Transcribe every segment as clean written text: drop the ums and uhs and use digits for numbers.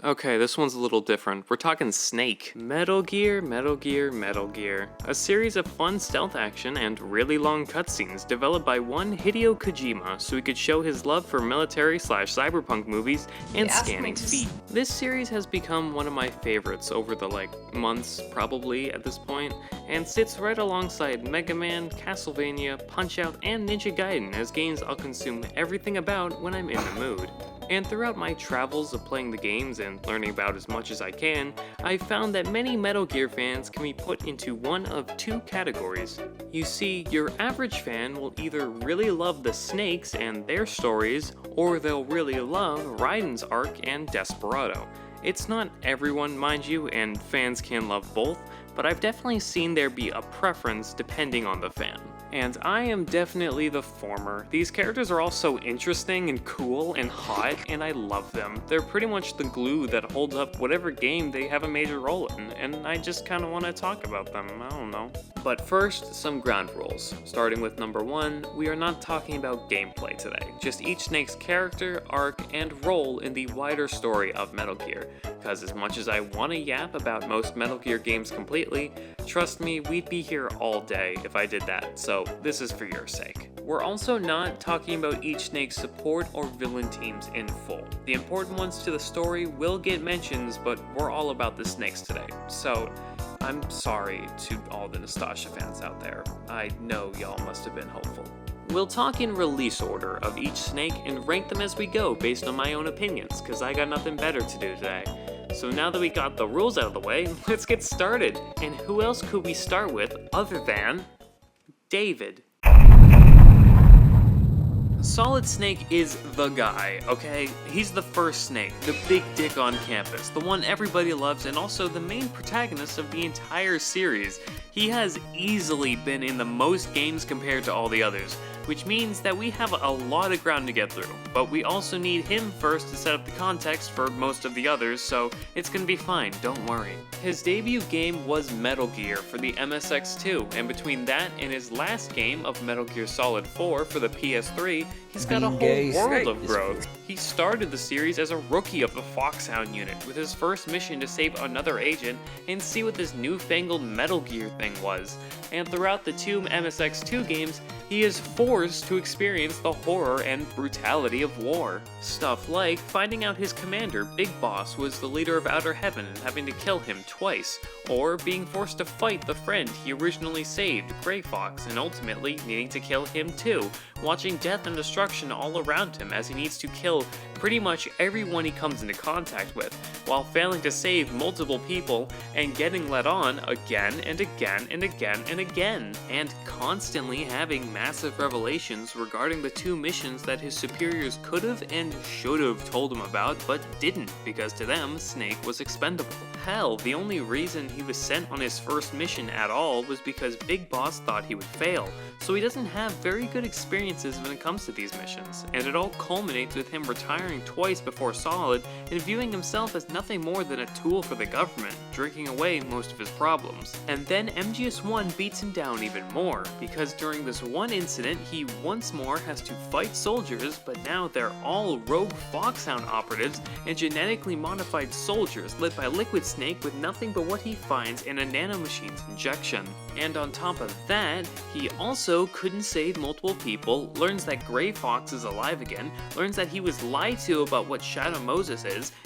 Okay, this one's a little different. We're talking Snake. Metal Gear, Metal Gear, Metal Gear. A series of fun stealth action and really long cutscenes developed by one Hideo Kojima so he could show his love for military/cyberpunk movies and scanning feet. This series has become one of my favorites over the months probably at this point, and sits right alongside Mega Man, Castlevania, Punch-Out, and Ninja Gaiden as games I'll consume everything about when I'm in the mood. And throughout my travels of playing the games and learning about as much as I can, I've found that many Metal Gear fans can be put into one of two categories. You see, your average fan will either really love the Snakes and their stories, or they'll really love Raiden's arc and Desperado. It's not everyone, mind you, and fans can love both, but I've definitely seen there be a preference depending on the fan. And I am definitely the former. These characters are all so interesting and cool and hot, and I love them. They're pretty much the glue that holds up whatever game they have a major role in, and I just kinda wanna talk about them, I don't know. But first, some ground rules. Starting with number 1, we are not talking about gameplay today, just each Snake's character, arc, and role in the wider story of Metal Gear. Because as much as I wanna yap about most Metal Gear games completely, trust me, we'd be here all day if I did that, so this is for your sake. We're also not talking about each Snake's support or villain teams in full. The important ones to the story will get mentions, but we're all about the Snakes today, so I'm sorry to all the Nostalgia fans out there. I know y'all must have been hopeful. We'll talk in release order of each Snake and rank them as we go based on my own opinions, cause I got nothing better to do today. So now that we got the rules out of the way, let's get started. And who else could we start with other than David? Solid Snake is the guy, okay? He's the first Snake, the big dick on campus, the one everybody loves, and also the main protagonist of the entire series. He has easily been in the most games compared to all the others, which means that we have a lot of ground to get through, but we also need him first to set up the context for most of the others, so it's gonna be fine, don't worry. His debut game was Metal Gear for the MSX2, and between that and his last game of Metal Gear Solid 4 for the PS3, he's got a whole world of growth. He started the series as a rookie of the Foxhound unit, with his first mission to save another agent and see what this newfangled Metal Gear thing was. And throughout the two MSX2 games, he is forced to experience the horror and brutality of war. Stuff like finding out his commander, Big Boss, was the leader of Outer Heaven and having to kill him twice, or being forced to fight the friend he originally saved, Gray Fox, and ultimately needing to kill him too, watching death and destruction all around him as he needs to kill pretty much everyone he comes into contact with, while failing to save multiple people and getting led on again and again and again and again, and constantly having massive revelations regarding the two missions that his superiors could have and should have told him about, but didn't, because to them, Snake was expendable. Hell, the only reason he was sent on his first mission at all was because Big Boss thought he would fail, so he doesn't have very good experiences when it comes to these missions, and it all culminates with him retiring twice before Solid and viewing himself as nothing more than a tool for the government, drinking away most of his problems. And then MGS1 beats him down even more, because during this one incident he once more has to fight soldiers, but now they're all rogue Foxhound operatives and genetically modified soldiers led by Liquid Snake with nothing but what he finds in a nanomachine's injection. And on top of that, he also couldn't save multiple people, learns that Gray Fox is alive again, learns that he was lied to about what Shadow Moses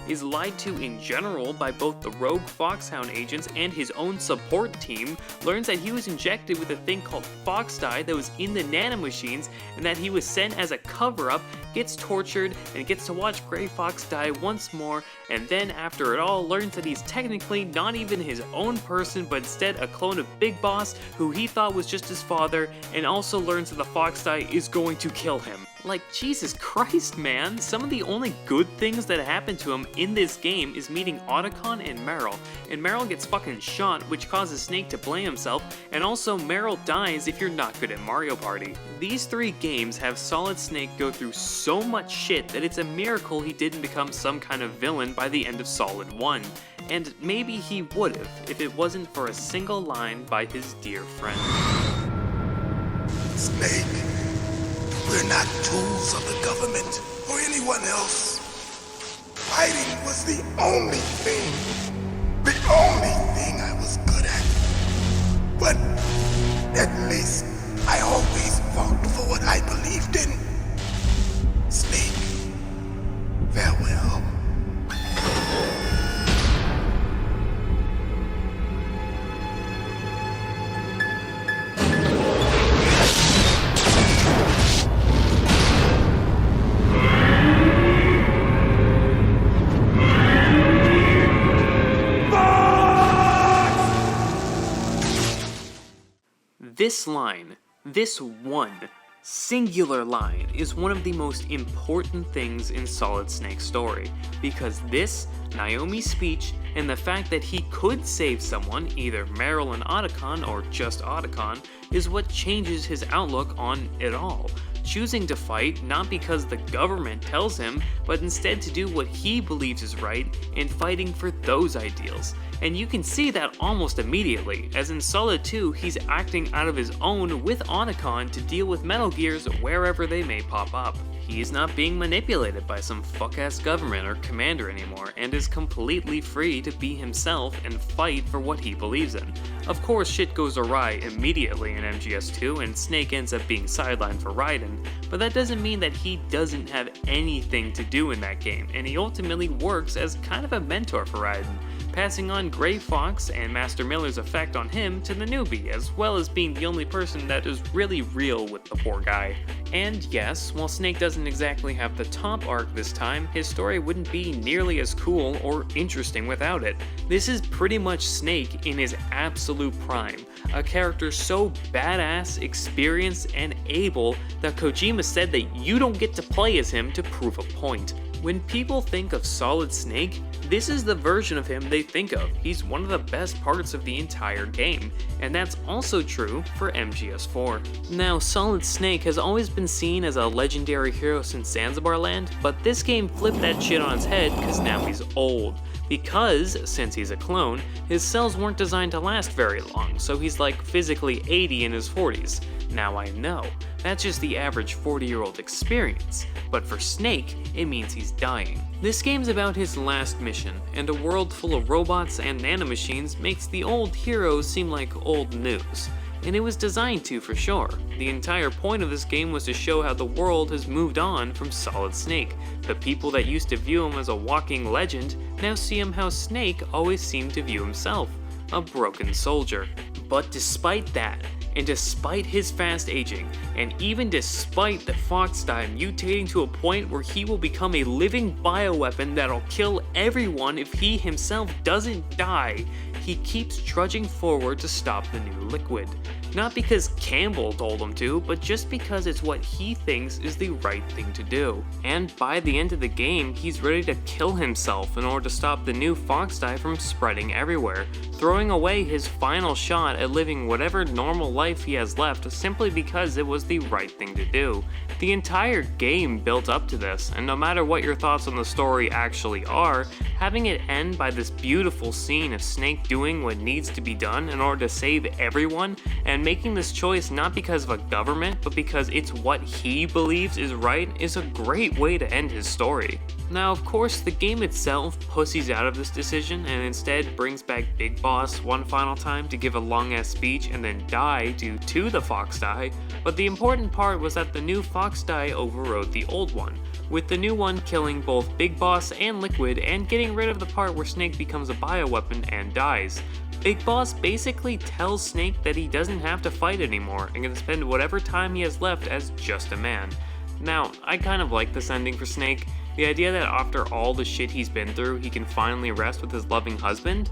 is lied to in general by both the rogue Foxhound agents and his own support team, learns that he was injected with a thing called Fox Dye that was in the nanomachines, and that he was sent as a cover-up, gets tortured, and gets to watch Gray Fox die once more, and then after it all learns that he's technically not even his own person, but instead a clone of Big Boss, who he thought was just his father, and also learns that the Fox Dye is going to kill him. Like, Jesus Christ, man, some of the only good things that happen to him in this game is meeting Otacon and Meryl, and Meryl gets fucking shot, which causes Snake to blame himself, and also Meryl dies if you're not good at Mario Party. These three games have Solid Snake go through so much shit that it's a miracle he didn't become some kind of villain by the end of Solid 1, and maybe he would've if it wasn't for a single line by his dear friend. Snake, we're not tools of the government or anyone else. fighting was the only thing I was good at. But at least I always fought for what I believed in. Snake, farewell. This line, this one singular line, is one of the most important things in Solid Snake's story, because this, Naomi's speech, and the fact that he could save someone, either Meryl and Otacon or just Otacon, is what changes his outlook on it all. Choosing to fight not because the government tells him, but instead to do what he believes is right and fighting for those ideals. And you can see that almost immediately, as in Solid 2 he's acting out of his own with Otacon to deal with Metal Gears wherever they may pop up. He is not being manipulated by some fuck-ass government or commander anymore, and is completely free to be himself and fight for what he believes in. Of course, shit goes awry immediately in MGS2, and Snake ends up being sidelined for Raiden, but that doesn't mean that he doesn't have anything to do in that game, and he ultimately works as kind of a mentor for Raiden, passing on Gray Fox and Master Miller's effect on him to the newbie, as well as being the only person that is really real with the poor guy. And yes, while Snake doesn't exactly have the top arc this time, his story wouldn't be nearly as cool or interesting without it. This is pretty much Snake in his absolute prime, a character so badass, experienced, and able that Kojima said that you don't get to play as him to prove a point. When people think of Solid Snake, this is the version of him they think of. He's one of the best parts of the entire game, and that's also true for MGS4. Now, Solid Snake has always been seen as a legendary hero since Zanzibar Land, but this game flipped that shit on its head because now he's old. Because, since he's a clone, his cells weren't designed to last very long, so he's like physically 80 in his 40s. Now I know, that's just the average 40-year-old experience, but for Snake, it means he's dying. This game's about his last mission, and a world full of robots and nanomachines makes the old heroes seem like old news. And it was designed to, for sure. The entire point of this game was to show how the world has moved on from Solid Snake. The people that used to view him as a walking legend now see him how Snake always seemed to view himself, a broken soldier. But despite that, and despite his fast aging, and even despite the Fox die mutating to a point where he will become a living bioweapon that'll kill everyone if he himself doesn't die, he keeps trudging forward to stop the new liquid. Not because Campbell told him to, but just because it's what he thinks is the right thing to do. And by the end of the game, he's ready to kill himself in order to stop the new Fox die from spreading everywhere, throwing away his final shot at living whatever normal life he has left simply because it was the right thing to do. The entire game built up to this, and no matter what your thoughts on the story actually are, having it end by this beautiful scene of Snake doing what needs to be done in order to save everyone, and making this choice not because of a government, but because it's what he believes is right, is a great way to end his story. Now, of course, the game itself pussies out of this decision and instead brings back Big Boss one final time to give a long-ass speech and then die due to the Fox die, but the important part was that the new Fox die overrode the old one, with the new one killing both Big Boss and Liquid and getting rid of the part where Snake becomes a bioweapon and dies. Big Boss basically tells Snake that he doesn't have to fight anymore and can spend whatever time he has left as just a man. Now, I kind of like this ending for Snake. The idea that after all the shit he's been through, he can finally rest with his loving husband?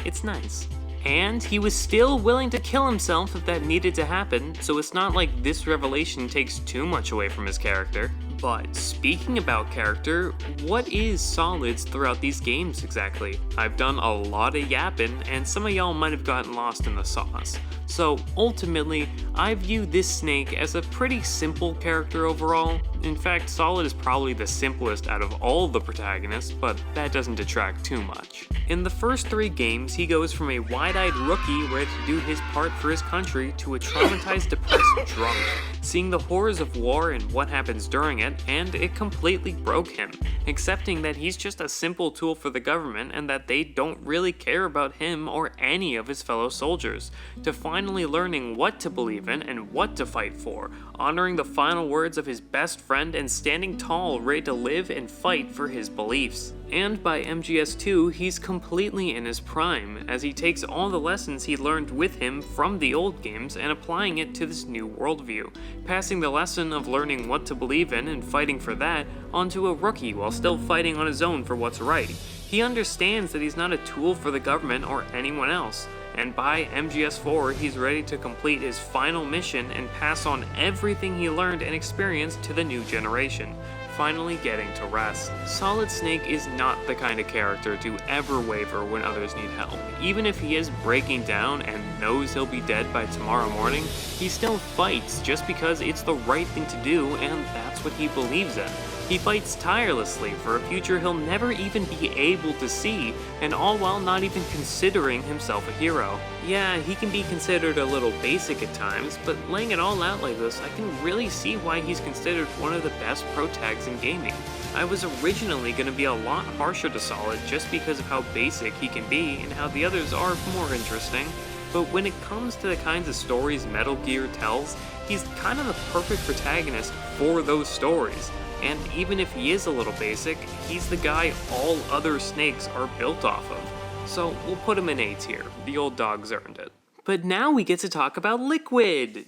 It's nice. And he was still willing to kill himself if that needed to happen, so it's not like this revelation takes too much away from his character. But speaking about character, what is Solid's throughout these games exactly? I've done a lot of yapping, and some of y'all might have gotten lost in the sauce. So ultimately, I view this Snake as a pretty simple character overall. In fact, Solid is probably the simplest out of all the protagonists, but that doesn't detract too much. In the first 3 games, he goes from a wide-eyed rookie ready to do his part for his country to a traumatized, depressed drunk, seeing the horrors of war and what happens during it, and it completely broke him, accepting that he's just a simple tool for the government and that they don't really care about him or any of his fellow soldiers, to finally learning what to believe in and what to fight for, honoring the final words of his best friend and standing tall, ready to live and fight for his beliefs. And by MGS2, he's completely in his prime, as he takes all the lessons he learned with him from the old games and applying it to this new worldview, passing the lesson of learning what to believe in and fighting for that onto a rookie while still fighting on his own for what's right. He understands that he's not a tool for the government or anyone else, and by MGS4, he's ready to complete his final mission and pass on everything he learned and experienced to the new generation, finally getting to rest. Solid Snake is not the kind of character to ever waver when others need help. Even if he is breaking down and knows he'll be dead by tomorrow morning, he still fights just because it's the right thing to do and that's what he believes in. He fights tirelessly for a future he'll never even be able to see, and all while not even considering himself a hero. Yeah, he can be considered a little basic at times, but laying it all out like this, I can really see why he's considered one of the best protags in gaming. I was originally going to be a lot harsher to Solid just because of how basic he can be and how the others are more interesting. But when it comes to the kinds of stories Metal Gear tells, he's kind of the perfect protagonist for those stories. And even if he is a little basic, he's the guy all other snakes are built off of. So we'll put him in A tier. The old dog's earned it. But now we get to talk about Liquid!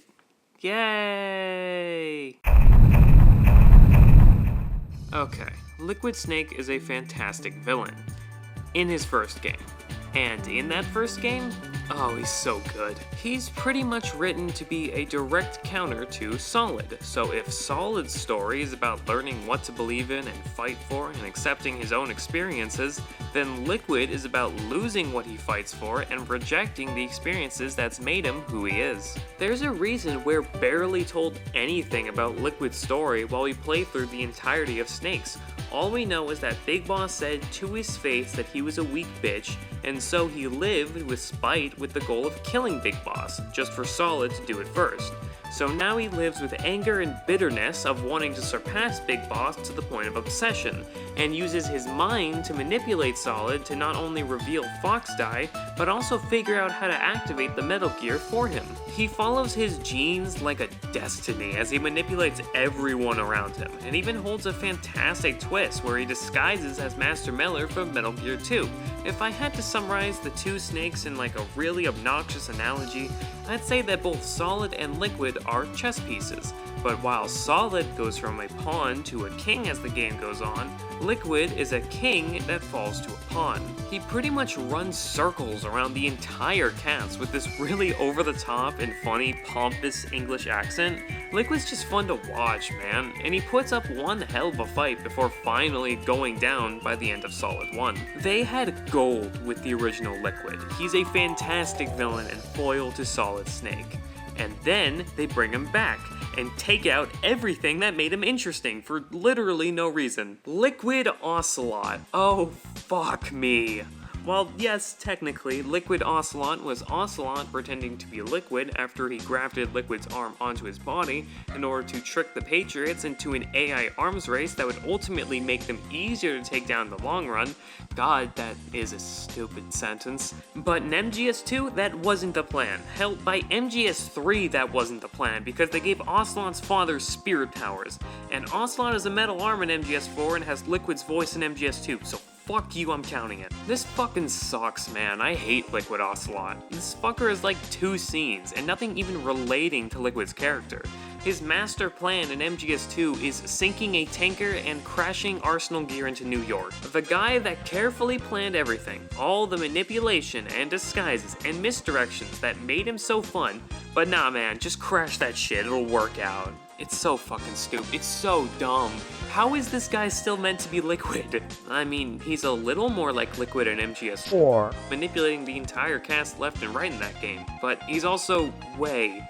Yay! Okay, Liquid Snake is a fantastic villain. In his first game. And in that first game, oh, he's so good. He's pretty much written to be a direct counter to Solid. So if Solid's story is about learning what to believe in and fight for and accepting his own experiences, then Liquid is about losing what he fights for and rejecting the experiences that's made him who he is. There's a reason we're barely told anything about Liquid's story while we play through the entirety of Snakes. All we know is that Big Boss said to his face that he was a weak bitch, and so he lived with spite with the goal of killing Big Boss, just for Solid to do it first. So now he lives with anger and bitterness of wanting to surpass Big Boss to the point of obsession, and uses his mind to manipulate Solid to not only reveal Fox Die, but also figure out how to activate the Metal Gear for him. He follows his genes like a destiny as he manipulates everyone around him, and even holds a fantastic twist where he disguises as Master Miller from Metal Gear 2. If I had to summarize the two snakes in like a really obnoxious analogy, I'd say that both Solid and Liquid are chess pieces. But while Solid goes from a pawn to a king as the game goes on, Liquid is a king that falls to a pawn. He pretty much runs circles around the entire cast with this really over-the-top and funny, pompous English accent. Liquid's just fun to watch, man, and he puts up one hell of a fight before finally going down by the end of Solid 1. They had gold with the original Liquid. He's a fantastic villain and foil to Solid Snake. And then they bring him back and take out everything that made him interesting for literally no reason. Liquid Ocelot. Oh, fuck me. While yes, technically, Liquid Ocelot was Ocelot pretending to be Liquid after he grafted Liquid's arm onto his body in order to trick the Patriots into an AI arms race that would ultimately make them easier to take down in the long run. God, that is a stupid sentence. But in MGS2, that wasn't the plan. Hell, by MGS3, that wasn't the plan, because they gave Ocelot's father spirit powers. And Ocelot is a metal arm in MGS4 and has Liquid's voice in MGS2, so fuck you, I'm counting it. This fucking sucks, man. I hate Liquid Ocelot. This fucker has like 2 scenes, and nothing even relating to Liquid's character. His master plan in MGS2 is sinking a tanker and crashing Arsenal gear into New York. The guy that carefully planned everything, all the manipulation and disguises and misdirections that made him so fun, but nah man, just crash that shit, it'll work out. It's so fucking stupid. It's so dumb. How is this guy still meant to be Liquid? I mean, he's a little more like Liquid in MGS4, manipulating the entire cast left and right in that game, but he's also way,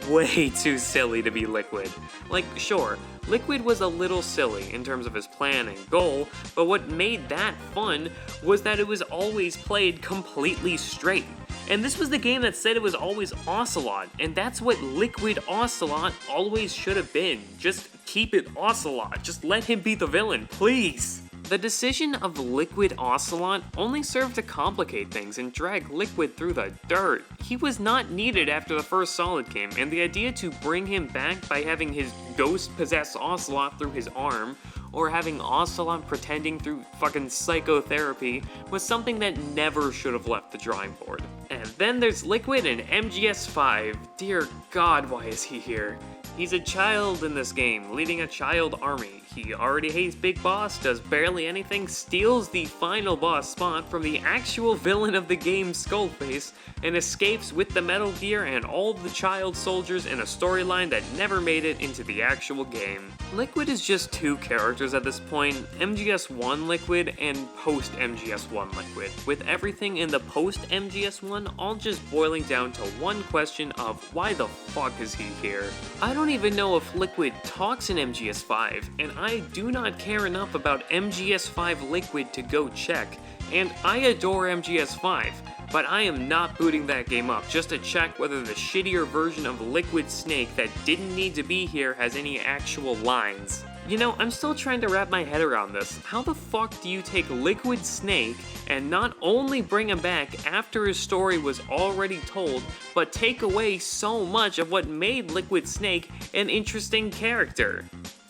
way too silly to be Liquid. Like, sure, Liquid was a little silly in terms of his plan and goal, but what made that fun was that it was always played completely straight. And this was the game that said it was always Ocelot, and that's what Liquid Ocelot always should have been. Just keep it Ocelot, just let him be the villain, please! The decision of Liquid Ocelot only served to complicate things and drag Liquid through the dirt. He was not needed after the first Solid game, and the idea to bring him back by having his ghost possess Ocelot through his arm, or having Ocelot pretending through fucking psychotherapy, was something that never should have left the drawing board. And then there's Liquid in MGS5. Dear God, why is he here? He's a child in this game, leading a child army. He already hates Big Boss, does barely anything, steals the final boss spot from the actual villain of the game, Skullface, and escapes with the Metal Gear and all the child soldiers in a storyline that never made it into the actual game. Liquid is just two characters at this point, MGS1 Liquid and post-MGS1 Liquid, with everything in the post-MGS1 all just boiling down to one question of why the fuck is he here? I don't even know if Liquid talks in MGS5, and I do not care enough about MGS5 Liquid to go check, and I adore MGS5, but I am not booting that game up just to check whether the shittier version of Liquid Snake that didn't need to be here has any actual lines. You know, I'm still trying to wrap my head around this. How the fuck do you take Liquid Snake and not only bring him back after his story was already told, but take away so much of what made Liquid Snake an interesting character?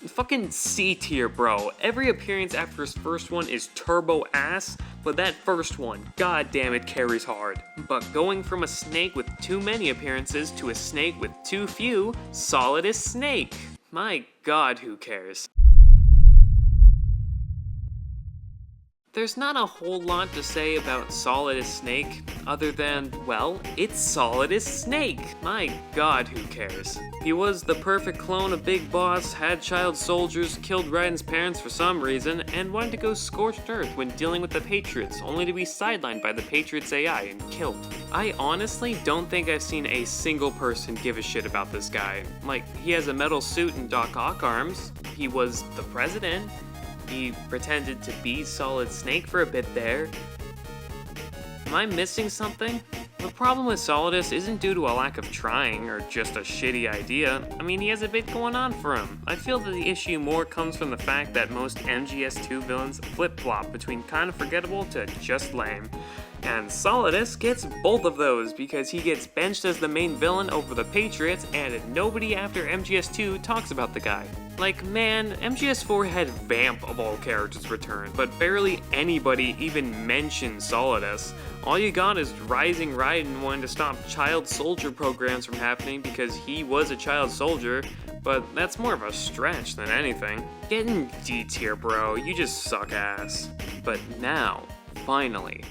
Fucking C tier, bro. Every appearance after his first one is turbo ass, but that first one, god damn it, carries hard. But going from a snake with too many appearances to a snake with too few, solid as Snake. My god, who cares? There's not a whole lot to say about Solid as Snake, other than, well, it's Solid as Snake. My god, who cares? He was the perfect clone of Big Boss, had child soldiers, killed Raiden's parents for some reason, and wanted to go scorched earth when dealing with the Patriots, only to be sidelined by the Patriots AI and killed. I honestly don't think I've seen a single person give a shit about this guy. Like, he has a metal suit and Doc Ock arms, he was the president, he pretended to be Solid Snake for a bit there. Am I missing something? The problem with Solidus isn't due to a lack of trying or just a shitty idea. I mean, he has a bit going on for him. I feel that the issue more comes from the fact that most MGS2 villains flip-flop between kinda forgettable to just lame. And Solidus gets both of those because he gets benched as the main villain over the Patriots and nobody after MGS2 talks about the guy. Like, man, MGS4 had Vamp of all characters return, but barely anybody even mentioned Solidus. All you got is Rising Raiden wanting to stop child soldier programs from happening because he was a child soldier, but that's more of a stretch than anything. Get in D tier, bro, you just suck ass. But now, finally,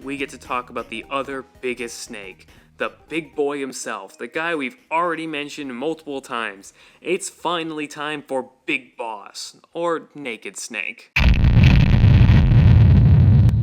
we get to talk about the other biggest snake. The big boy himself, the guy we've already mentioned multiple times. It's finally time for Big Boss, or Naked Snake.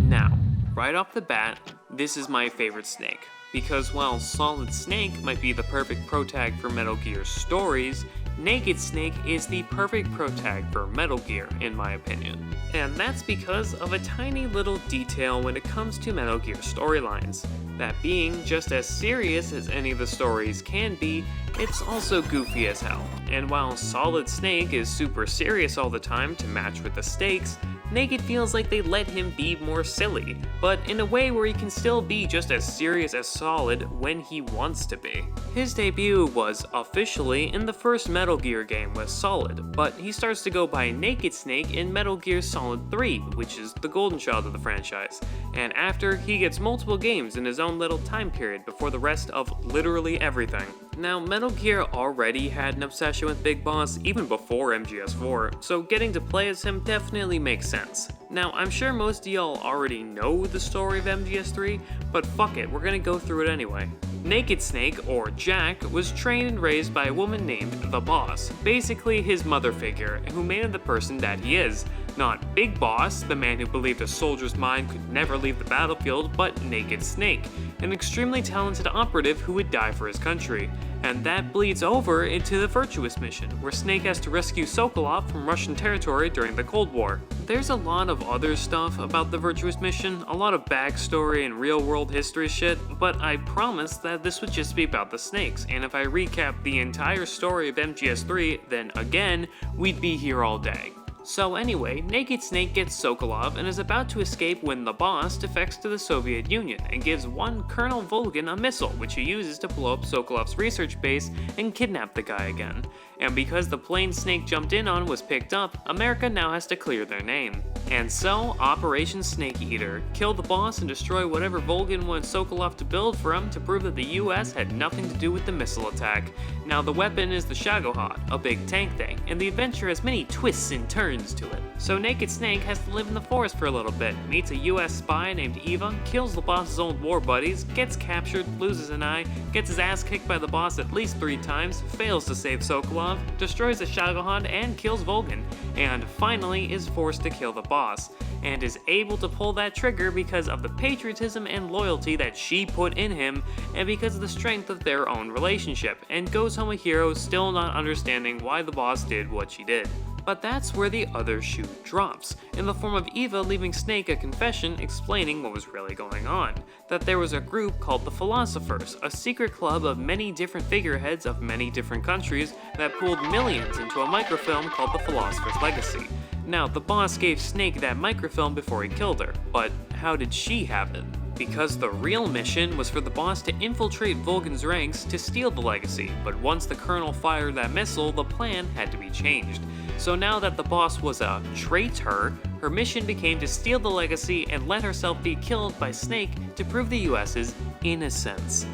Now, right off the bat, this is my favorite snake. Because while Solid Snake might be the perfect protag for Metal Gear stories, Naked Snake is the perfect protag for Metal Gear, in my opinion. And that's because of a tiny little detail when it comes to Metal Gear storylines. That being, just as serious as any of the stories can be, it's also goofy as hell. And while Solid Snake is super serious all the time to match with the stakes, Naked feels like they let him be more silly, but in a way where he can still be just as serious as Solid when he wants to be. His debut was officially in the first Metal Gear game with Solid, but he starts to go by Naked Snake in Metal Gear Solid 3, which is the golden child of the franchise, and after, he gets multiple games in his own little time period before the rest of literally everything. Now, Metal Gear already had an obsession with Big Boss even before MGS4, so getting to play as him definitely makes sense. Now, I'm sure most of y'all already know the story of MGS3, but fuck it, we're gonna go through it anyway. Naked Snake, or Jack, was trained and raised by a woman named The Boss, basically his mother figure, who made him the person that he is. Not Big Boss, the man who believed a soldier's mind could never leave the battlefield, but Naked Snake, an extremely talented operative who would die for his country. And that bleeds over into the Virtuous mission, where Snake has to rescue Sokolov from Russian territory during the Cold War. There's a lot of other stuff about the Virtuous mission, a lot of backstory and real-world history shit, but I promised that this would just be about the snakes, and if I recap the entire story of MGS3, then again, we'd be here all day. So anyway, Naked Snake gets Sokolov and is about to escape when the boss defects to the Soviet Union and gives one Colonel Volgin a missile, which he uses to blow up Sokolov's research base and kidnap the guy again. And because the plane Snake jumped in on was picked up, America now has to clear their name. And so, Operation Snake Eater. Kill the boss and destroy whatever Volgin wanted Sokolov to build for him to prove that the US had nothing to do with the missile attack. Now the weapon is the Shagohod, a big tank thing, and the adventure has many twists and turns to it. So Naked Snake has to live in the forest for a little bit, meets a US spy named Eva, kills the boss's old war buddies, gets captured, loses an eye, gets his ass kicked by the boss at least 3 times, fails to save Sokolov, destroys the Shagohod and kills Volgin, and finally is forced to kill the boss, and is able to pull that trigger because of the patriotism and loyalty that she put in him, and because of the strength of their own relationship, and goes home a hero still not understanding why the boss did what she did. But that's where the other shoe drops, in the form of Eva leaving Snake a confession explaining what was really going on. That there was a group called the Philosophers, a secret club of many different figureheads of many different countries that pooled millions into a microfilm called the Philosopher's Legacy. Now, the boss gave Snake that microfilm before he killed her, but how did she have it? Because the real mission was for the boss to infiltrate Volgin's ranks to steal the legacy, but once the colonel fired that missile, the plan had to be changed. So now that the boss was a traitor, her mission became to steal the legacy and let herself be killed by Snake to prove the US's innocence.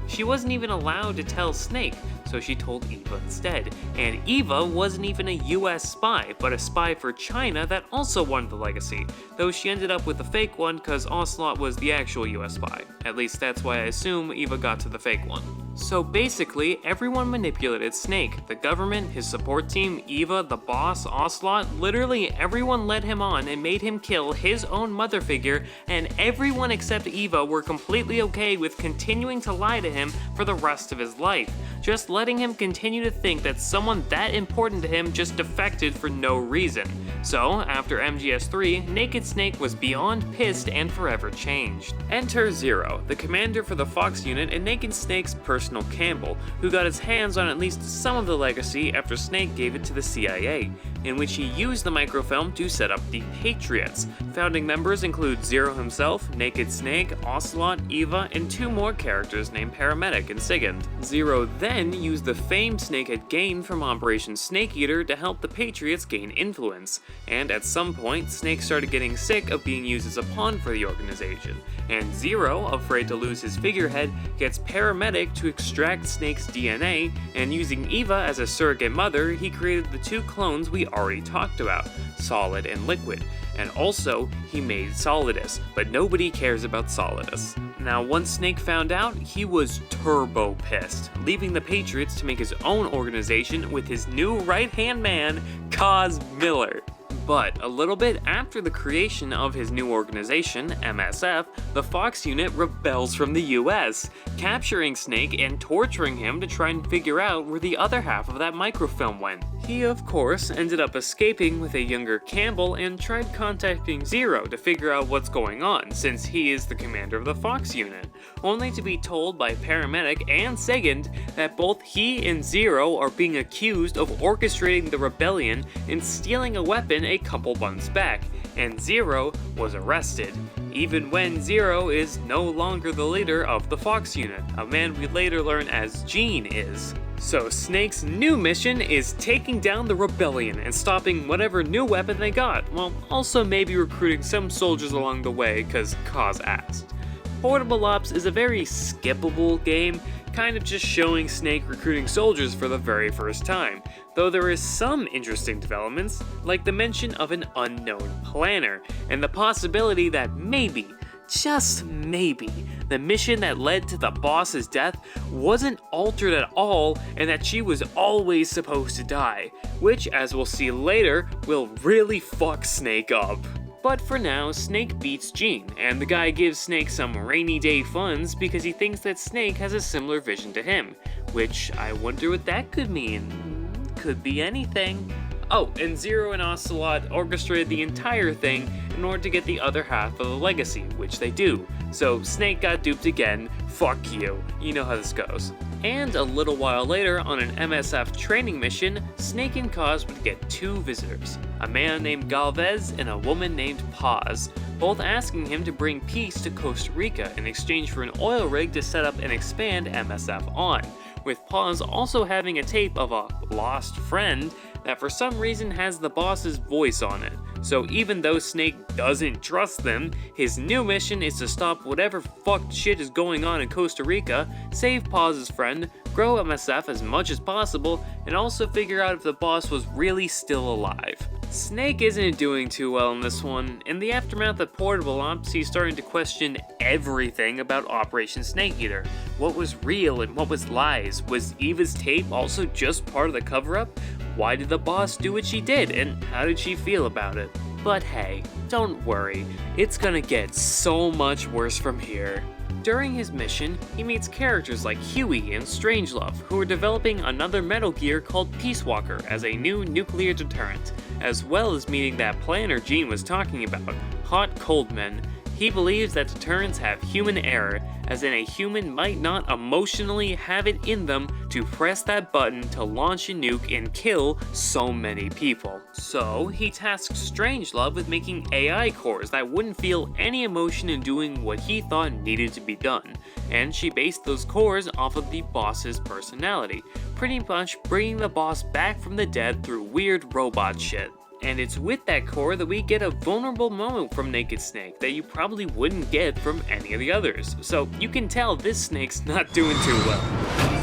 She wasn't even allowed to tell Snake, so she told Eva instead. And Eva wasn't even a US spy, but a spy for China that also wanted the legacy, though she ended up with a fake one because Ocelot was the actual US spy. At least that's why I assume Eva got to the fake one. So basically, everyone manipulated Snake. The government, his support team, Eva, the boss, Ocelot, literally everyone led him on and made him kill his own mother figure, and everyone except Eva were completely okay with continuing to lie to him for the rest of his life, just letting him continue to think that someone that important to him just defected for no reason. So, after MGS3, Naked Snake was beyond pissed and forever changed. Enter Zero, the commander for the Fox unit and Naked Snake's personal Campbell, who got his hands on at least some of the legacy after Snake gave it to the CIA, in which he used the microfilm to set up the Patriots. Founding members include Zero himself, Naked Snake, Ocelot, Eva, and 2 more characters named Paramedic and Sigand. Zero then used the fame Snake had gained from Operation Snake Eater to help the Patriots gain influence, and at some point, Snake started getting sick of being used as a pawn for the organization, and Zero, afraid to lose his figurehead, gets Paramedic to extract Snake's DNA, and using Eva as a surrogate mother, he created the 2 clones we already talked about, Solid and Liquid. And also, he made Solidus, but nobody cares about Solidus. Now, once Snake found out, he was turbo pissed, leaving the Patriots to make his own organization with his new right-hand man, Kaz Miller. But a little bit after the creation of his new organization, MSF, the Fox unit rebels from the US, capturing Snake and torturing him to try and figure out where the other half of that microfilm went. He, of course, ended up escaping with a younger Campbell and tried contacting Zero to figure out what's going on, since he is the commander of the Fox unit, only to be told by Paramedic and Sigand that both he and Zero are being accused of orchestrating the rebellion and stealing a weapon a couple months back, and Zero was arrested, even when Zero is no longer the leader of the Fox unit, a man we later learn as Gene is. So Snake's new mission is taking down the rebellion and stopping whatever new weapon they got, while also maybe recruiting some soldiers along the way, cause Kaz asked. Portable Ops is a very skippable game, kind of just showing Snake recruiting soldiers for the very first time, though there is some interesting developments, like the mention of an unknown planner, and the possibility that maybe, just maybe, the mission that led to the boss's death wasn't altered at all and that she was always supposed to die, which, as we'll see later, will really fuck Snake up. But for now, Snake beats Jean, and the guy gives Snake some rainy day funds because he thinks that Snake has a similar vision to him, which I wonder what that could mean. Could be anything. Oh, and Zero and Ocelot orchestrated the entire thing in order to get the other half of the legacy, which they do. So Snake got duped again. Fuck you. You know how this goes. And a little while later, on an MSF training mission, Snake and Cos would get two visitors, a man named Galvez and a woman named Paz, both asking him to bring peace to Costa Rica in exchange for an oil rig to set up and expand MSF on, with Paz also having a tape of a lost friend that for some reason has the boss's voice on it. So even though Snake doesn't trust them, his new mission is to stop whatever fucked shit is going on in Costa Rica, save Paz's friend, grow MSF as much as possible, and also figure out if the boss was really still alive. Snake isn't doing too well in this one. In the aftermath of Portable Ops, he's starting to question everything about Operation Snake Eater. What was real and what was lies? Was Eva's tape also just part of the cover-up? Why did the boss do what she did, and how did she feel about it? But hey, don't worry, it's gonna get so much worse from here. During his mission, he meets characters like Huey and Strangelove, who are developing another Metal Gear called Peace Walker as a new nuclear deterrent, as well as meeting that planner Gene was talking about, Hot Coldman. He believes that deterrents have human error, as in a human might not emotionally have it in them to press that button to launch a nuke and kill so many people. So he tasks Strangelove with making AI cores that wouldn't feel any emotion in doing what he thought needed to be done, and she based those cores off of the boss's personality, pretty much bringing the boss back from the dead through weird robot shit. And it's with that core that we get a vulnerable moment from Naked Snake that you probably wouldn't get from any of the others. So you can tell this Snake's not doing too well.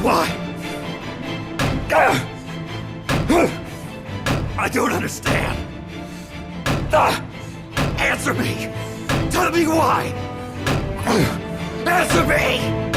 Why? I don't understand. Answer me. Tell me why. Answer me.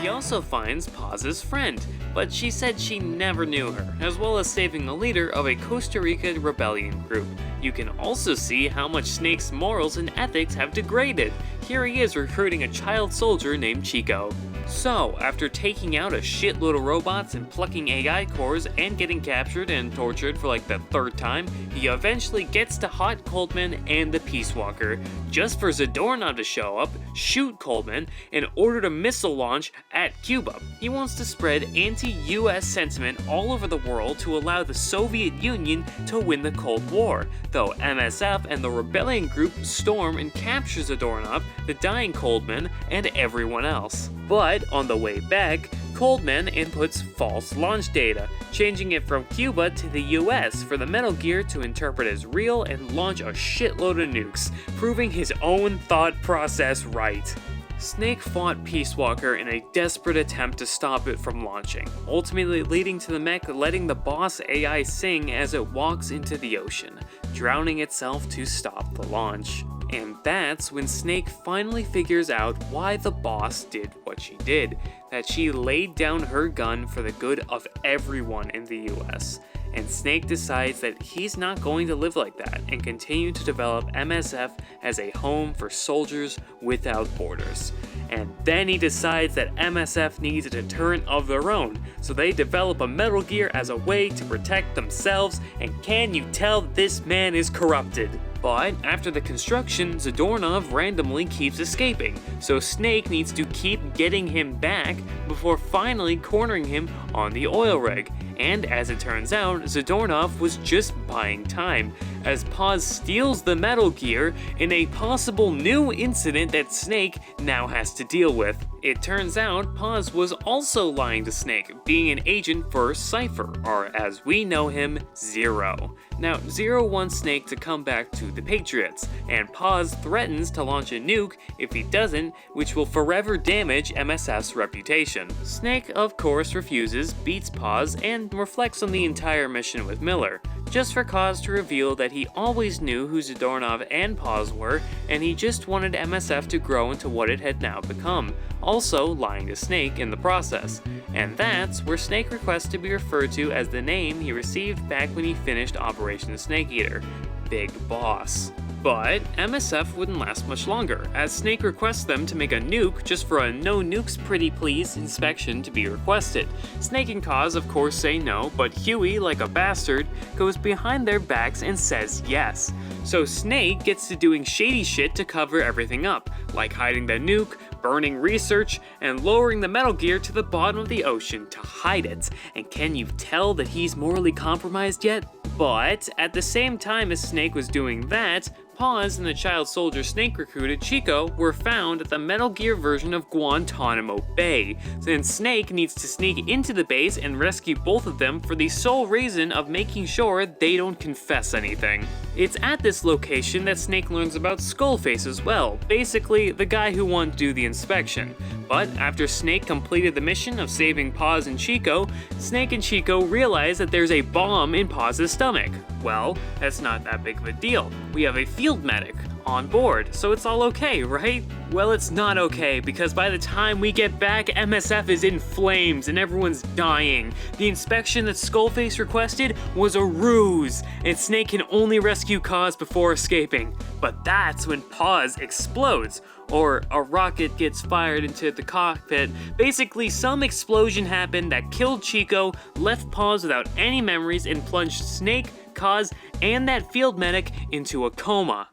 He also finds Paz's friend, but she said she never knew her, as well as saving the leader of a Costa Rica rebellion group. You can also see how much Snake's morals and ethics have degraded. Here he is recruiting a child soldier named Chico. So, after taking out a shitload of robots and plucking AI cores and getting captured and tortured for like the third time, he eventually gets to Hot Coldman and the Peace Walker, just for Zadornov to show up, shoot Coldman, and order a missile launch at Cuba. He wants to spread anti-US sentiment all over the world to allow the Soviet Union to win the Cold War, though MSF and the rebellion group storm and capture Zadornov, the dying Coldman, and everyone else. But on the way back, Coldman inputs false launch data, changing it from Cuba to the US for the Metal Gear to interpret as real and launch a shitload of nukes, proving his own thought process right. Snake fought Peace Walker in a desperate attempt to stop it from launching, ultimately leading to the mech letting the boss AI sing as it walks into the ocean, drowning itself to stop the launch. And that's when Snake finally figures out why the boss did what she did, that she laid down her gun for the good of everyone in the US. And Snake decides that he's not going to live like that and continue to develop MSF as a home for soldiers without borders. And then he decides that MSF needs a deterrent of their own, so they develop a Metal Gear as a way to protect themselves, and can you tell this man is corrupted? But after the construction, Zadornov randomly keeps escaping, so Snake needs to keep getting him back before finally cornering him on the oil rig. And as it turns out, Zadornov was just buying time, as Paz steals the Metal Gear in a possible new incident that Snake now has to deal with. It turns out Paz was also lying to Snake, being an agent for Cypher, or as we know him, Zero. Now, Zero wants Snake to come back to the Patriots, and Paz threatens to launch a nuke if he doesn't, which will forever damage MSF's reputation. Snake, of course, refuses, beats Paz, and reflects on the entire mission with Miller, just for Kaz to reveal that he always knew who Zadornov and Paz were, and he just wanted MSF to grow into what it had now become, also lying to Snake in the process. And that's where Snake requests to be referred to as the name he received back when he finished Operation Snake Eater, Big Boss. But MSF wouldn't last much longer, as Snake requests them to make a nuke just for a no nukes pretty please inspection to be requested. Snake and Kaz of course say no, but Huey, like a bastard, goes behind their backs and says yes. So Snake gets to doing shady shit to cover everything up, like hiding the nuke, burning research, and lowering the Metal Gear to the bottom of the ocean to hide it. And can you tell that he's morally compromised yet? But at the same time as Snake was doing that, Paz and the child soldier Snake recruited Chico were found at the Metal Gear version of Guantanamo Bay, and Snake needs to sneak into the base and rescue both of them for the sole reason of making sure they don't confess anything. It's at this location that Snake learns about Skullface as well, basically the guy who wanted to do the inspection. But after Snake completed the mission of saving Paz and Chico, Snake and Chico realize that there's a bomb in Paz's stomach. Well, that's not that big of a deal. We have a field medic on board, so it's all okay, right? Well, it's not okay, because by the time we get back, MSF is in flames and everyone's dying. The inspection that Skullface requested was a ruse, and Snake can only rescue Kaz before escaping. But that's when Paz explodes, or a rocket gets fired into the cockpit. Basically, some explosion happened that killed Chico, left Paz without any memories, and plunged Snake, Kaz, and that field medic into a coma.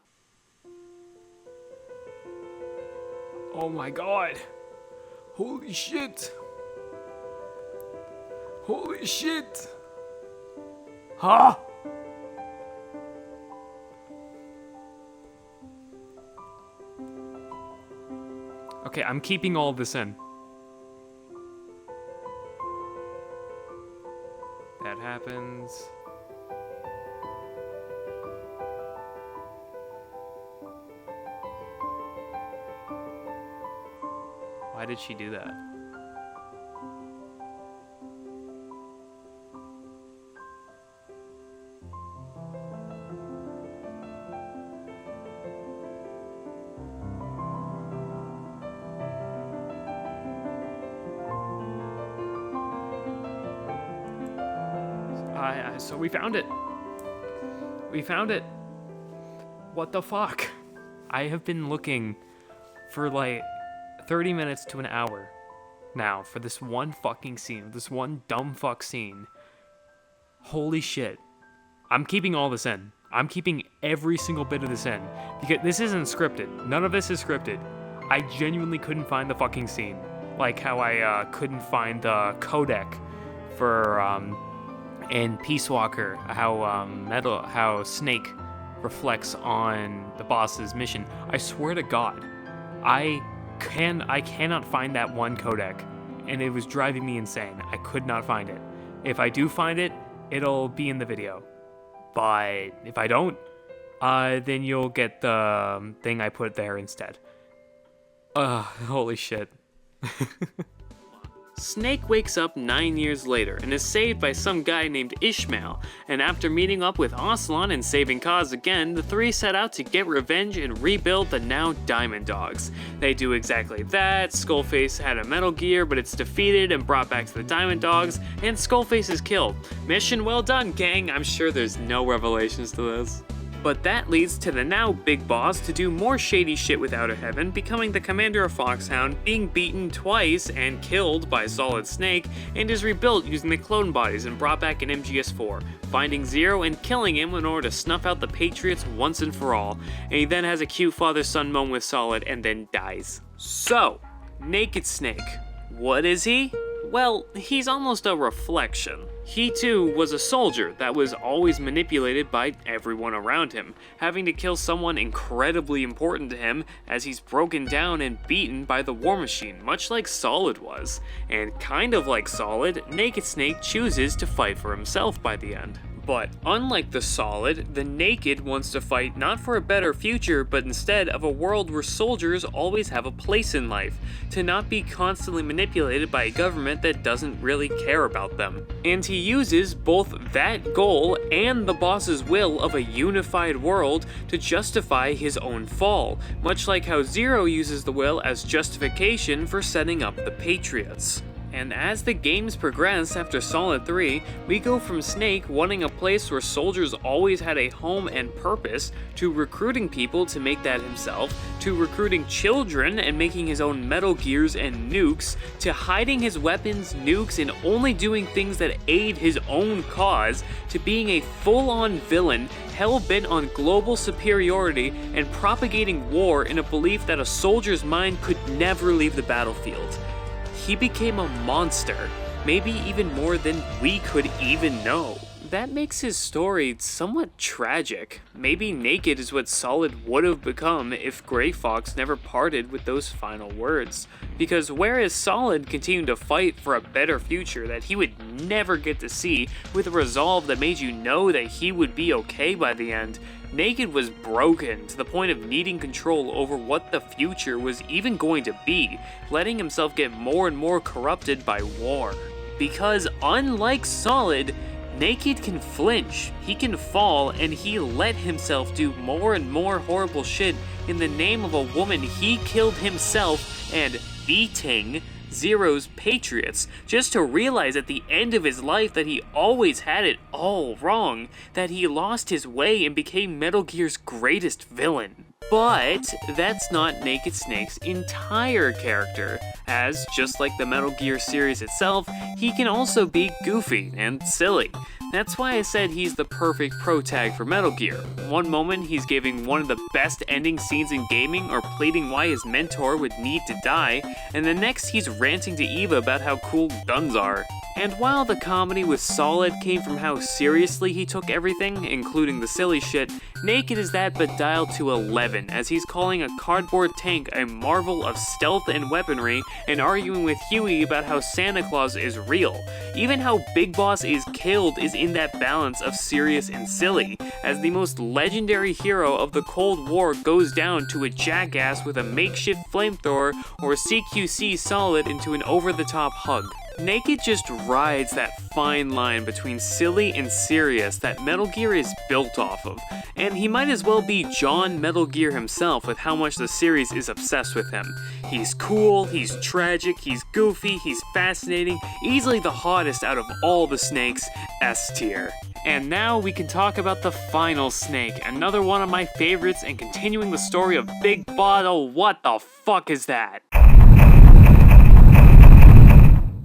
Oh my god. Holy shit. Holy shit. Huh? Okay, I'm keeping all of this in. That happens. Why did she do that? So we found it. We found it. What the fuck? I have been looking for like 30 minutes to an hour now for this one fucking scene, this one dumb fuck scene. Holy shit. I'm keeping all this in. I'm keeping every single bit of this in, because this isn't scripted. None of this is scripted. I genuinely couldn't find the fucking scene. Like how I couldn't find the codec for in Peace Walker, how Snake reflects on the boss's mission. I swear to God, I cannot find that one codec, and it was driving me insane. I could not find it. If I do find it, it'll be in the video. But if I don't, then you'll get the thing I put there instead. Holy shit. Snake wakes up 9 years later and is saved by some guy named Ishmael, and after meeting up with Ocelot and saving Kaz again, the three set out to get revenge and rebuild the now Diamond Dogs. They do exactly that. Skullface had a Metal Gear, but it's defeated and brought back to the Diamond Dogs, and Skullface is killed. Mission well done, gang. I'm sure there's no revelations to this. But that leads to the now big boss to do more shady shit with Outer Heaven, becoming the commander of Foxhound, being beaten twice and killed by Solid Snake, and is rebuilt using the clone bodies and brought back in MGS4, finding Zero and killing him in order to snuff out the Patriots once and for all. And he then has a cute father-son moment with Solid and then dies. So, Naked Snake. What is he? Well, he's almost a reflection. He too was a soldier that was always manipulated by everyone around him, having to kill someone incredibly important to him as he's broken down and beaten by the War Machine, much like Solid was. And kind of like Solid, Naked Snake chooses to fight for himself by the end. But unlike the Solid, the Naked wants to fight not for a better future, but instead of a world where soldiers always have a place in life, to not be constantly manipulated by a government that doesn't really care about them. And he uses both that goal and the boss's will of a unified world to justify his own fall, much like how Zero uses the will as justification for setting up the Patriots. And as the games progress after Solid 3, we go from Snake wanting a place where soldiers always had a home and purpose, to recruiting people to make that himself, to recruiting children and making his own Metal Gears and nukes, to hiding his weapons, nukes, and only doing things that aid his own cause, to being a full-on villain hell-bent on global superiority and propagating war in a belief that a soldier's mind could never leave the battlefield. He became a monster, maybe even more than we could even know. That makes his story somewhat tragic. Maybe Naked is what Solid would have become if Gray Fox never parted with those final words. Because whereas Solid continued to fight for a better future that he would never get to see, with a resolve that made you know that he would be okay by the end, Naked was broken to the point of needing control over what the future was even going to be, letting himself get more and more corrupted by war. Because unlike Solid, Naked can flinch, he can fall, and he let himself do more and more horrible shit in the name of a woman he killed himself and beating Zero's Patriots, just to realize at the end of his life that he always had it all wrong, that he lost his way and became Metal Gear's greatest villain. But that's not Naked Snake's entire character, as just like the Metal Gear series itself, he can also be goofy and silly. That's why I said he's the perfect pro-tag for Metal Gear. One moment he's giving one of the best ending scenes in gaming or pleading why his mentor would need to die, and the next he's ranting to Eva about how cool guns are. And while the comedy with Solid came from how seriously he took everything, including the silly shit, Naked is that but dialed to 11, as he's calling a cardboard tank a marvel of stealth and weaponry, and arguing with Huey about how Santa Claus is real. Even how Big Boss is killed is in that balance of serious and silly, as the most legendary hero of the Cold War goes down to a jackass with a makeshift flamethrower or CQC Solid into an over-the-top hug. Naked just rides that fine line between silly and serious that Metal Gear is built off of, and he might as well be John Metal Gear himself with how much the series is obsessed with him. He's cool, he's tragic, he's goofy, he's fascinating, easily the hottest out of all the snakes, S tier. And now we can talk about the final snake, another one of my favorites, and continuing the story of Big Bottle. What the fuck is that?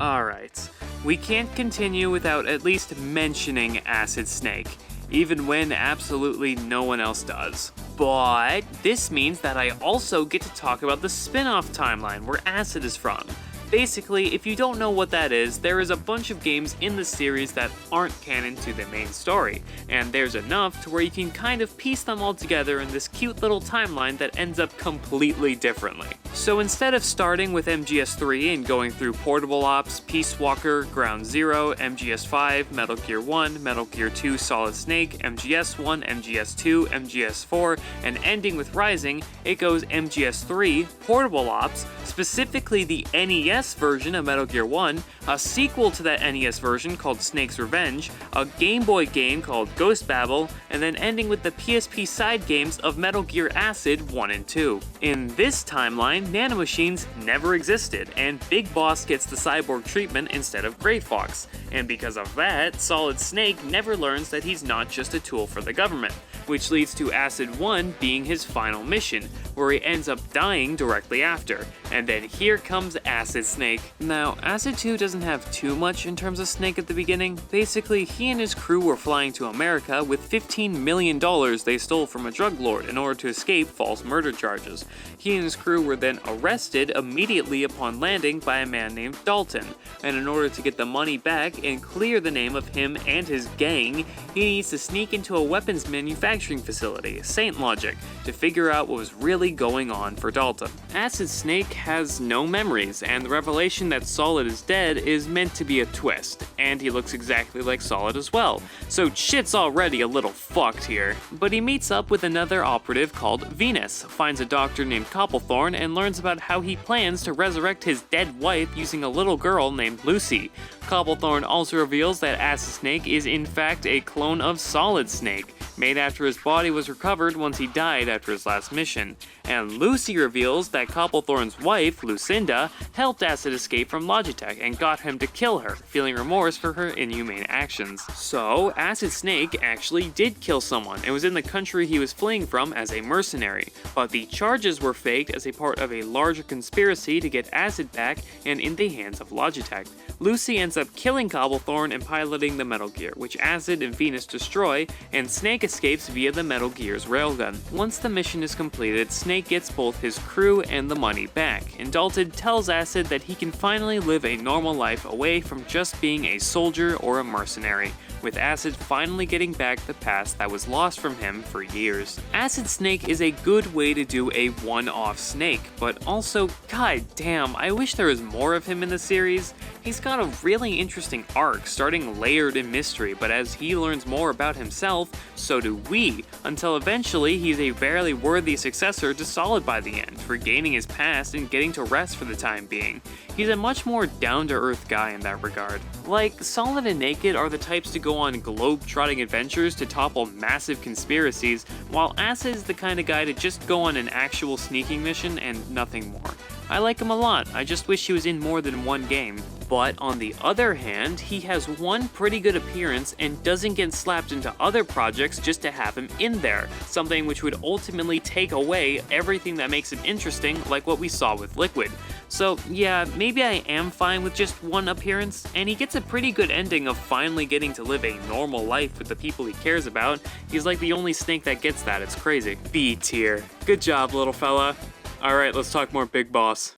Alright, we can't continue without at least mentioning Acid Snake, even when absolutely no one else does. But this means that I also get to talk about the spin-off timeline where Acid is from. Basically, if you don't know what that is, there is a bunch of games in the series that aren't canon to the main story, and there's enough to where you can kind of piece them all together in this cute little timeline that ends up completely differently. So instead of starting with MGS3 and going through Portable Ops, Peace Walker, Ground Zero, MGS5, Metal Gear 1, Metal Gear 2 Solid Snake, MGS1, MGS2, MGS4, and ending with Rising, it goes MGS3, Portable Ops, specifically the NES version of Metal Gear 1, a sequel to that NES version called Snake's Revenge, a Game Boy game called Ghost Babel, and then ending with the PSP side games of Metal Gear Acid 1 and 2. In this timeline, nanomachines never existed, and Big Boss gets the cyborg treatment instead of Gray Fox, and because of that, Solid Snake never learns that he's not just a tool for the government, which leads to Acid 1 being his final mission, where he ends up dying directly after, and then here comes Acid Snake. Now, Acid 2 doesn't have too much in terms of Snake at the beginning. Basically, he and his crew were flying to America with $15 million they stole from a drug lord in order to escape false murder charges. He and his crew were then arrested immediately upon landing by a man named Dalton, and in order to get the money back and clear the name of him and his gang, he needs to sneak into a weapons manufacturing facility, Saint Logic, to figure out what was really going on for Dalton. Acid Snake has no memories, and the revelation that Solid is dead is meant to be a twist, and he looks exactly like Solid as well, so shit's already a little fucked here. But he meets up with another operative called Venus, finds a doctor named Copplethorne, and learns about how he plans to resurrect his dead wife using a little girl named Lucy. Copplethorne also reveals that Acid Snake is in fact a clone of Solid Snake, made after his body was recovered once he died after his last mission. And Lucy reveals that Copplethorne's wife, Lucinda, helped Acid escape from Logitech and got him to kill her, feeling remorse for her inhumane actions. So, Acid Snake actually did kill someone and was in the country he was fleeing from as a mercenary, but the charges were faked as a part of a larger conspiracy to get Acid back and in the hands of Logitech. Lucy ends up killing Copplethorne and piloting the Metal Gear, which Acid and Venus destroy, and Snake escapes via the Metal Gear's railgun. Once the mission is completed, Snake gets both his crew and the money back, and Dalton tells Acid that he can finally live a normal life away from just being a soldier or a mercenary, with Acid finally getting back the past that was lost from him for years. Acid Snake is a good way to do a one-off Snake, but also, god damn, I wish there was more of him in the series. He's got a really interesting arc, starting layered in mystery, but as he learns more about himself, so do we, until eventually he's a barely worthy successor to Solid by the end, regaining his past and getting to rest for the time being. He's a much more down-to-earth guy in that regard. Like, Solid and Naked are the types to go on globe-trotting adventures to topple massive conspiracies, while Acid is the kind of guy to just go on an actual sneaking mission and nothing more. I like him a lot, I just wish he was in more than one game. But on the other hand, he has one pretty good appearance and doesn't get slapped into other projects just to have him in there, something which would ultimately take away everything that makes him interesting, like what we saw with Liquid. So yeah, maybe I am fine with just one appearance, and he gets a pretty good ending of finally getting to live a normal life with the people he cares about. He's like the only Snake that gets that, it's crazy. B tier. Good job, little fella. Alright, let's talk more Big Boss.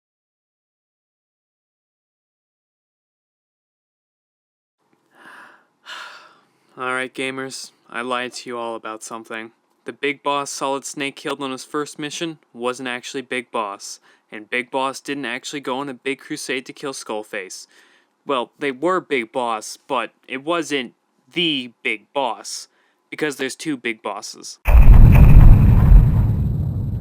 Alright gamers, I lied to you all about something. The Big Boss Solid Snake killed on his first mission wasn't actually Big Boss, and Big Boss didn't actually go on a big crusade to kill Skullface. Well, they were Big Boss, but it wasn't the Big Boss, because there's two Big Bosses.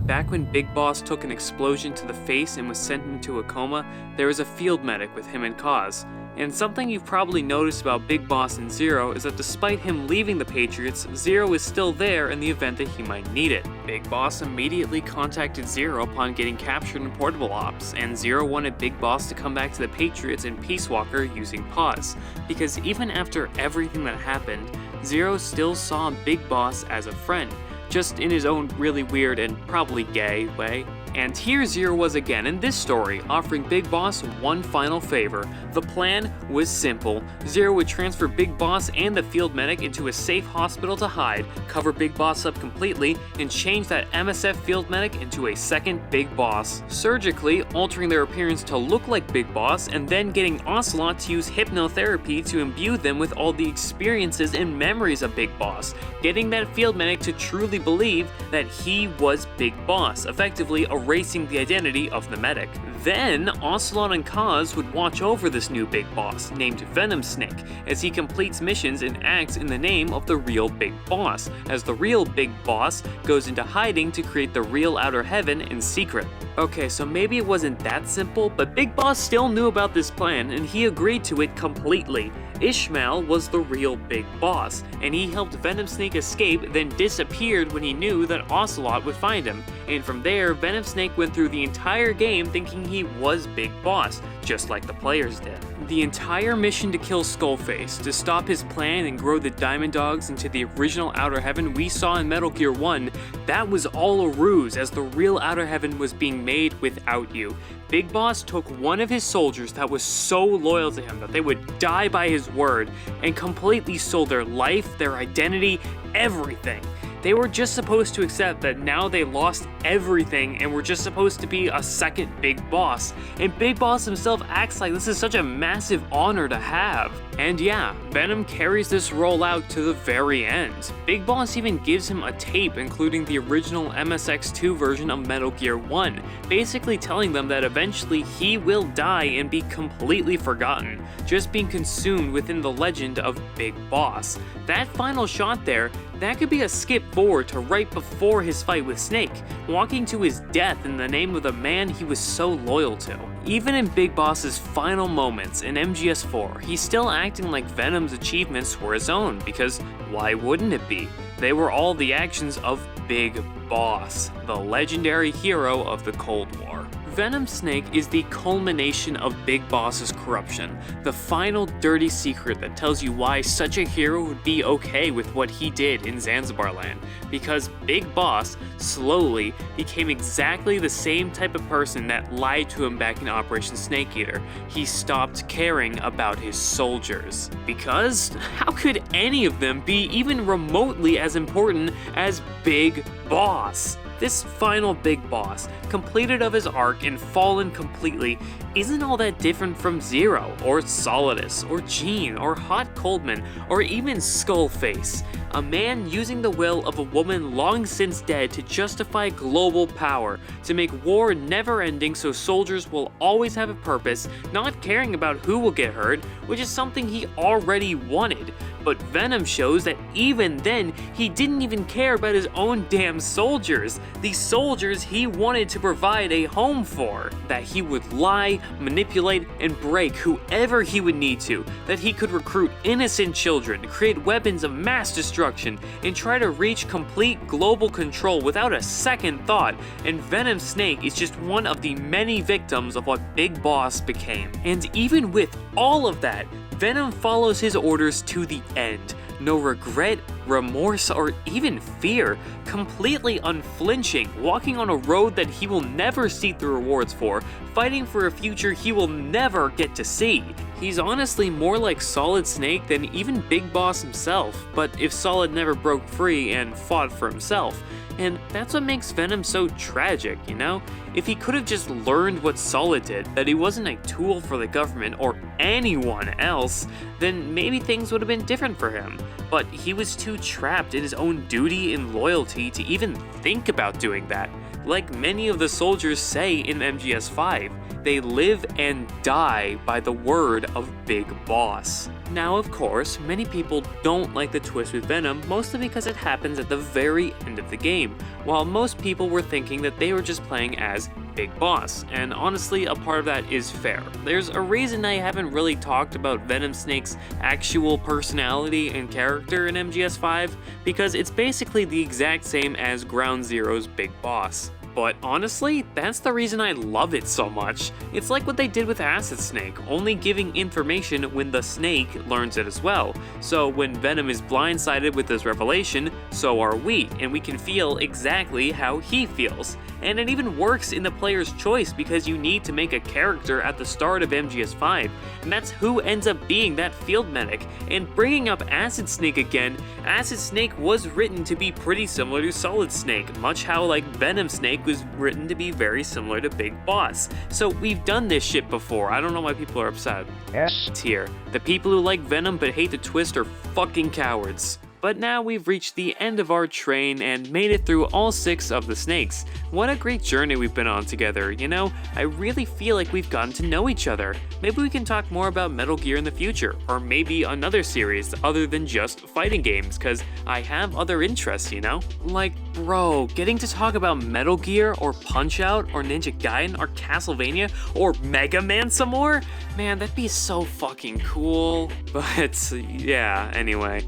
Back when Big Boss took an explosion to the face and was sent into a coma, there was a field medic with him and Kaz. And something you've probably noticed about Big Boss and Zero is that despite him leaving the Patriots, Zero is still there in the event that he might need it. Big Boss immediately contacted Zero upon getting captured in Portable Ops, and Zero wanted Big Boss to come back to the Patriots in Peace Walker using Pause, because even after everything that happened, Zero still saw Big Boss as a friend, just in his own really weird and probably gay way. And here Zero was again in this story, offering Big Boss one final favor. The plan was simple. Zero would transfer Big Boss and the field medic into a safe hospital to hide, cover Big Boss up completely, and change that MSF field medic into a second Big Boss, surgically altering their appearance to look like Big Boss, and then getting Ocelot to use hypnotherapy to imbue them with all the experiences and memories of Big Boss, getting that field medic to truly believe that he was Big Boss, effectively erasing the identity of the medic. Then, Ocelot and Kaz would watch over this new Big Boss, named Venom Snake, as he completes missions and acts in the name of the real Big Boss, as the real Big Boss goes into hiding to create the real Outer Heaven in secret. Okay, so maybe it wasn't that simple, but Big Boss still knew about this plan, and he agreed to it completely. Ishmael was the real Big Boss, and he helped Venom Snake escape, then disappeared when he knew that Ocelot would find him. And from there, Venom Snake went through the entire game thinking he was Big Boss, just like the players did. The entire mission to kill Skullface, to stop his plan and grow the Diamond Dogs into the original Outer Heaven we saw in Metal Gear 1, that was all a ruse, as the real Outer Heaven was being made without you. Big Boss took one of his soldiers that was so loyal to him that they would die by his word, and completely stole their life, their identity, everything. They were just supposed to accept that now they lost everything and were just supposed to be a second Big Boss. And Big Boss himself acts like this is such a massive honor to have. And yeah, Venom carries this role out to the very end. Big Boss even gives him a tape including the original MSX2 version of Metal Gear 1, basically telling them that eventually he will die and be completely forgotten, just being consumed within the legend of Big Boss. That final shot there, that could be a skip forward to right before his fight with Snake, walking to his death in the name of the man he was so loyal to. Even in Big Boss's final moments in MGS4, he's still acting like Venom's achievements were his own, because why wouldn't it be? They were all the actions of Big Boss, the legendary hero of the Cold War. Venom Snake is the culmination of Big Boss's corruption, the final dirty secret that tells you why such a hero would be okay with what he did in Zanzibar Land, because Big Boss slowly became exactly the same type of person that lied to him back in Operation Snake Eater. He stopped caring about his soldiers. Because how could any of them be even remotely as important as Big Boss? This final Big Boss, completed of his arc and fallen completely, isn't all that different from Zero, or Solidus, or Gene, or Hot Coldman, or even Skullface. A man using the will of a woman long since dead to justify global power, to make war never-ending so soldiers will always have a purpose, not caring about who will get hurt, which is something he already wanted. But Venom shows that even then, he didn't even care about his own damn soldiers, the soldiers he wanted to provide a home for. That he would lie, manipulate, and break whoever he would need to, that he could recruit innocent children, create weapons of mass destruction, and try to reach complete global control without a second thought, and Venom Snake is just one of the many victims of what Big Boss became. And even with all of that, Venom follows his orders to the end. No regret, remorse, or even fear. Completely unflinching, walking on a road that he will never see the rewards for, fighting for a future he will never get to see. He's honestly more like Solid Snake than even Big Boss himself, but if Solid never broke free and fought for himself. And that's what makes Venom so tragic, you know? If he could have just learned what Solid did, that he wasn't a tool for the government or anyone else, then maybe things would have been different for him. But he was too trapped in his own duty and loyalty to even think about doing that. Like many of the soldiers say in MGS5, they live and die by the word of Big Boss. Now, of course, many people don't like the twist with Venom, mostly because it happens at the very end of the game, while most people were thinking that they were just playing as Big Boss, and honestly, a part of that is fair. There's a reason I haven't really talked about Venom Snake's actual personality and character in MGS5, because it's basically the exact same as Ground Zero's Big Boss. But honestly, that's the reason I love it so much. It's like what they did with Acid Snake, only giving information when the snake learns it as well. So when Venom is blindsided with this revelation, so are we, and we can feel exactly how he feels. And it even works in the player's choice because you need to make a character at the start of MGS5, and that's who ends up being that field medic. And bringing up Acid Snake again, Acid Snake was written to be pretty similar to Solid Snake, much how like Venom Snake was written to be very similar to Big Boss. So we've done this shit before, I don't know why people are upset. Yes. Here, the people who like Venom but hate the twist are fucking cowards. But now we've reached the end of our train and made it through all 6 of the snakes. What a great journey we've been on together, you know? I really feel like we've gotten to know each other. Maybe we can talk more about Metal Gear in the future, or maybe another series other than just fighting games, cause I have other interests, you know? Like, bro, getting to talk about Metal Gear, or Punch-Out, or Ninja Gaiden, or Castlevania, or Mega Man some more? Man, that'd be so fucking cool. But, yeah, anyway.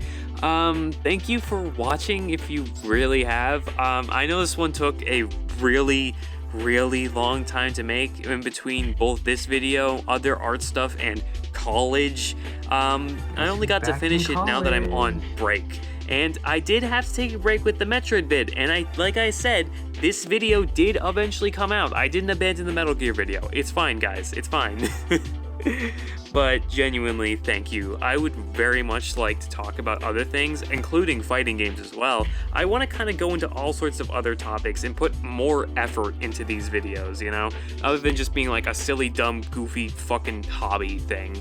Thank you for watching if you really have. I know this one took a really long time to make in between both this video, other art stuff, and college. I only got to finish it now that I'm on break. And I did have to take a break with the Metroid vid, and like I said, this video did eventually come out. I didn't abandon the Metal Gear video. It's fine, guys. It's fine. But genuinely, thank you. I would very much like to talk about other things, including fighting games as well. I want to kind of go into all sorts of other topics and put more effort into these videos, you know? Other than just being like a silly, dumb, goofy, fucking hobby thing.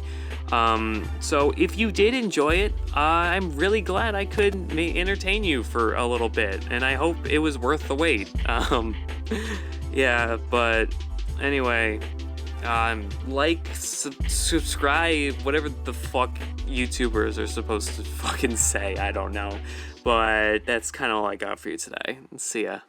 So if you did enjoy it, I'm really glad I could entertain you for a little bit, and I hope it was worth the wait. Yeah, but anyway, like, subscribe, whatever the fuck YouTubers are supposed to fucking say, I don't know. But that's kind of all I got for you today. See ya.